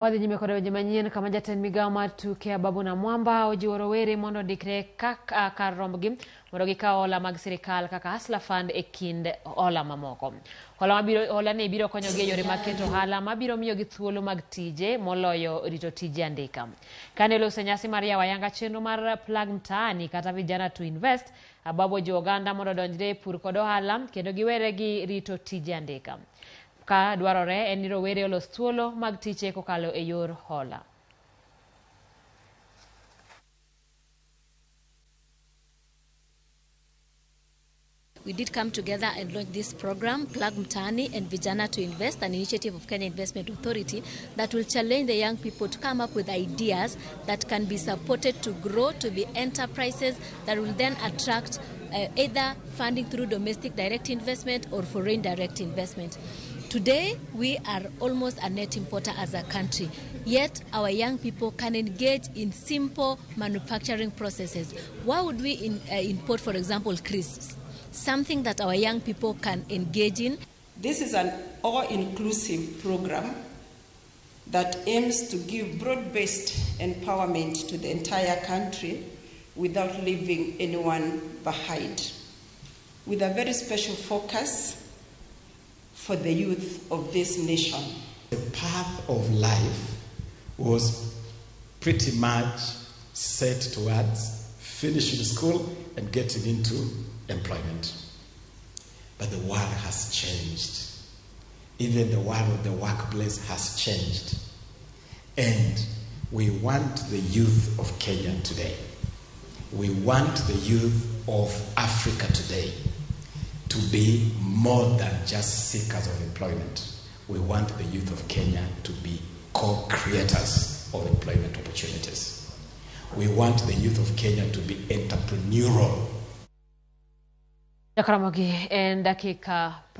Wadhi nyime kod weche manyien kama jatend migao mar tuke Ababu Namwamba ojiwo rowere mondo ondikre kar rombgi mondo gikaw hola mag sirikal kaka Hustler Fund e kind hola mamoko. Hola ni biro konyogi e yore mag keto ohala mabiro miyogi thuolo mag tije moloyo rito tije andika. Kane loso nyasi mar yawo ayanga chenro mar plug mtaani kata vijana to invest, Ababu ojiwo oganda mondo odonjre e pur kod ohala kendo giwere gi rito tije andika. Ka dwarore en ni rowere olos thuolo mag tiche kokalo e yor hola. We did come together and launch this program, Plug Mtaani and Vijana to Invest, an initiative of Kenya Investment Authority that will challenge the young people to come up with ideas that can be supported to grow to be enterprises that will then attract either funding through domestic direct investment or foreign direct investment. Today, we are almost a net importer as a country, yet our young people can engage in simple manufacturing processes. Why would we import, for example, crisps? Something that our young people can engage in. This is an all-inclusive program that aims to give broad-based empowerment to the entire country without leaving anyone behind, with a very special focus for the youth of this nation. The path of life was pretty much set towards finishing school and getting into employment. But the world has changed. Even the world of the workplace has changed. And we want the youth of Kenya today. We want the youth of Africa today to be more than just seekers of employment. We want the youth of Kenya to be co-creators of employment opportunities. We want the youth of Kenya to be entrepreneurial. Ramogi en dakika